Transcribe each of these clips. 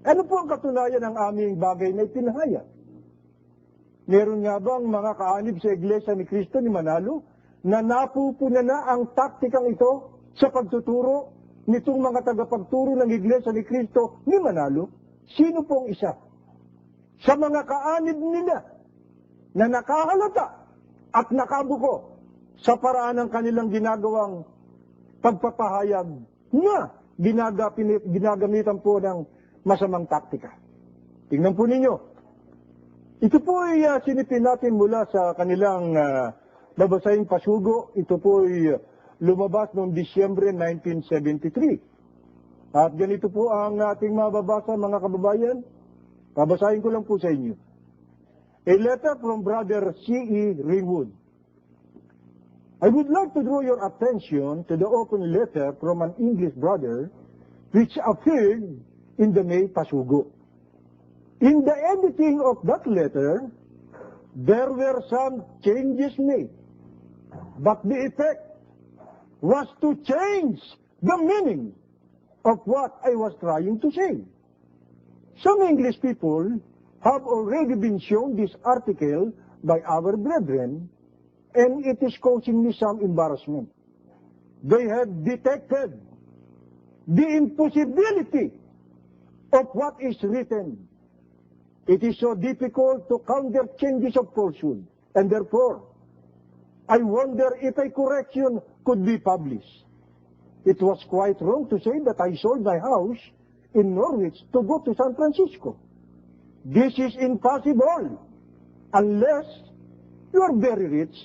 Ano po ang katunayan ng aming bagay na ipinahayag? Meron nga bang mga kaanib sa Iglesia ni Cristo ni Manalo na napupuna na ang taktikang ito sa pagtuturo nitong mga tagapagturo ng Iglesia ni Cristo ni Manalo? Sino pong isa? Sa mga kaanib nila na nakahalata at nakabuko sa paraan ng kanilang ginagawang pagpapahayag na ginagamitan po ng masamang taktika. Tingnan po ninyo. Ito po ay sinipin natin mula sa kanilang babasahing pasugo. Ito po ay lumabas noong Disyembre 1973. At ganito po ang ating mababasa, mga kababayan. Babasahin ko lang po sa inyo. A letter from Brother C.E. Ringwood. I would like to draw your attention to the open letter from an English brother which appeared in the May Pasugo. In the editing of that letter, there were some changes made, but the effect was to change the meaning of what I was trying to say. Some English people have already been shown this article by our brethren, and it is causing me some embarrassment. They have detected the impossibility of what is written. It is so difficult to counter changes of falsehood, and therefore, I wonder if a correction could be published. It was quite wrong to say that I sold my house in Norwich to go to San Francisco. This is impossible, unless you are very rich.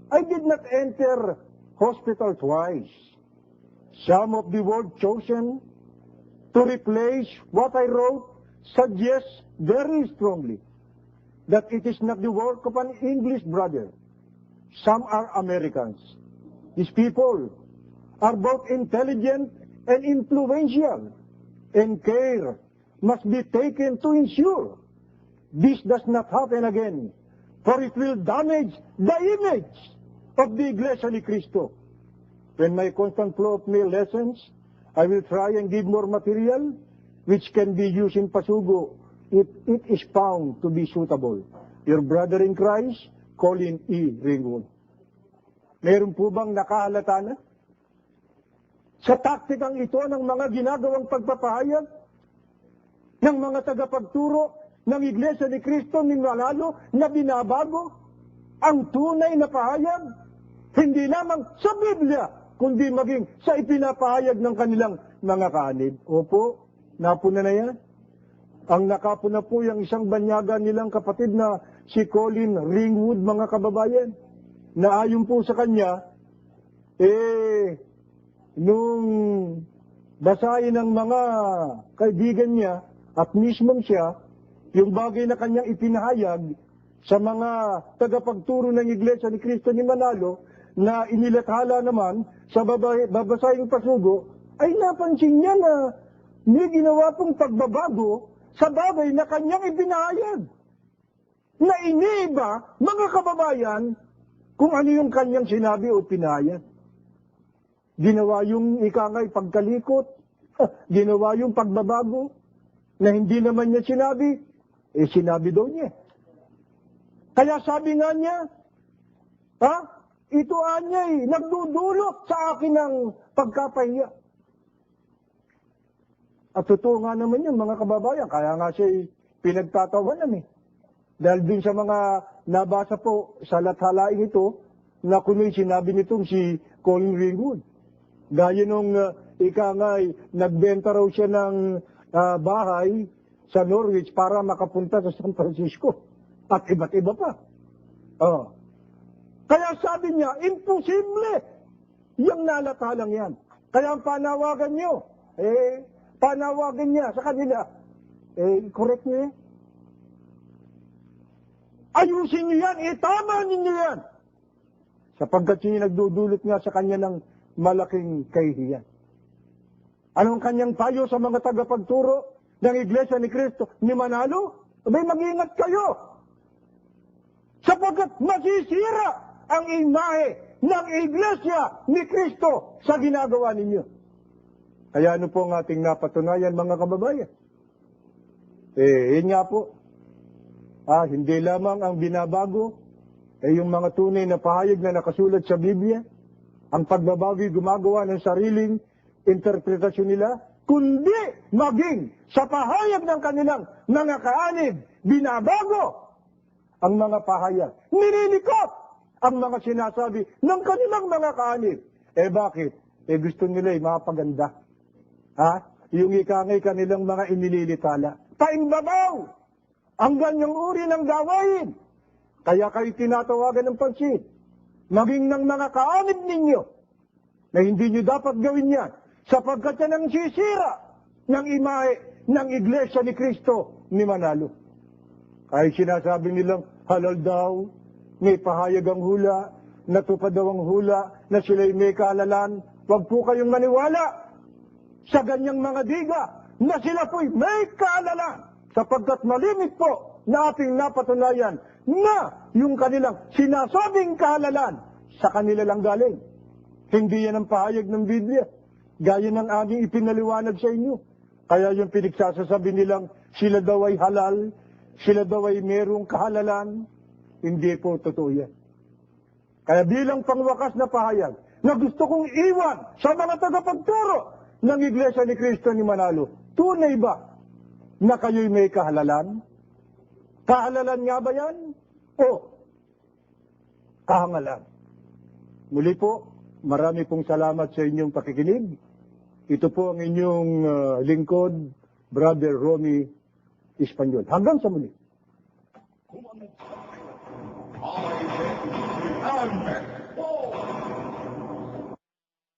I did not enter hospital twice. Some of the words chosen to replace what I wrote suggests very strongly that it is not the work of an English brother. Some are Americans. These people are both intelligent and influential, and care must be taken to ensure this does not happen again, for it will damage the image of the Iglesia ni Cristo. When my constant flow of mail lessons, I will try and give more material which can be used in Pasugo if it is found to be suitable. Your brother in Christ, Colin E. Ringwood. Meron po bang nakahalata na? Sa taktikang ito ng mga ginagawang pagpapahayag ng mga tagapagturo ng Iglesia ni Cristo ni Manalo na binabago ang tunay na pahayag, hindi lamang sa Biblia, kundi maging sa ipinapahayag ng kanilang mga kaanib. Opo, napuna na yan. Ang nakapuna po yung isang banyaga nilang kapatid na si Colin Ringwood, mga kababayan, na ayon po sa kanya, nung basahin ng mga kaibigan niya at mismong siya, yung bagay na kanyang ipinahayag sa mga tagapagturo ng Iglesia ni Cristo ni Manalo, na inilathala naman sa babasahing pasugo, ay napansin niya na may ginawa pong pagbabago sa bagay na kanyang ipinahayag. Na iniiba, mga kababayan, kung ano yung kanyang sinabi o pinahayag. Ginawa yung ikangay pagkalikot, ginawa yung pagbabago, na hindi naman niya sinabi, sinabi daw niya. Kaya sabi nga niya, ito anyay, nagdudulot sa akin ng pagkapahiya. At totoo nga naman yun, mga kababayan, kaya nga siya pinagtatawanan Dahil din sa mga nabasa po sa lathalaing ito, na kuno'y sinabi nitong si Colin Ringwood. Gaya nung ikangay, nagbenta raw siya ng bahay sa Norwich para makapunta sa San Francisco. At iba't iba pa. Kaya sabi niya, imposible yung nalathalang yan. Kaya ang panawagan niyo, panawagan niya sa kanila, correct niyo ayusin niyo yan, tama ninyo yan. Sapagkat yun nagdudulot nga sa kanya ng malaking kahihiyan. Anong kanyang payo sa mga tagapagturo ng Iglesia ni Cristo ni Manalo? Abay, mag-ingat kayo. Sapagkat masisira ang imahe ng Iglesia ni Cristo sa ginagawa ninyo. Kaya ano po ang ating napatunayan, mga kababayan? Yun nga po. Hindi lamang ang binabago, yung mga tunay na pahayag na nakasulat sa Biblia, ang pagbabago gumagawa ng sariling interpretasyon nila, kundi maging sa pahayag ng kanilang mga kaanib, binabago ang mga pahayag. Nililikot ang mga sinasabi ng kanilang mga kaanib. Bakit? Gusto nila mapaganda. Yung ikangay kanilang mga inililitala. Paimbabaw ang ganyang uri ng gawain. Kaya kayo tinatawagan ng pansin. Maging ng mga kaanib ninyo na hindi nyo dapat gawin yan sapagkat yan ang sisira ng imahe ng Iglesia ni Cristo ni Manalo. Kahit sinasabi nilang halal daw, may pahayag ang hula, natupad daw ang hula, na sila'y may kaalalan, huwag po kayong maniwala sa ganyang mga diga na sila po'y may kaalalan sapagkat malimit po na ating napatunayan na yung kanilang sinasabing kaalalan sa kanila lang galing. Hindi yan ang pahayag ng Biblia. Gaya ng aming ipinaliwanag sa inyo. Kaya yung pinagsasasabi nilang sila daw ay halal, sila daw ay merong kahalalan, hindi po totoo yan. Kaya bilang pangwakas na pahayag na gusto kong iwan sa mga tagapagturo ng Iglesia ni Cristo ni Manalo, tunay ba na kayo'y may kahalalan? Kahalalan nga ba yan? O kahangalan? Muli po, marami pong salamat sa inyong pakikinig. Ito po ang inyong lingkod, Brother Romy Espanyol. Hanggang sa muli. Amen.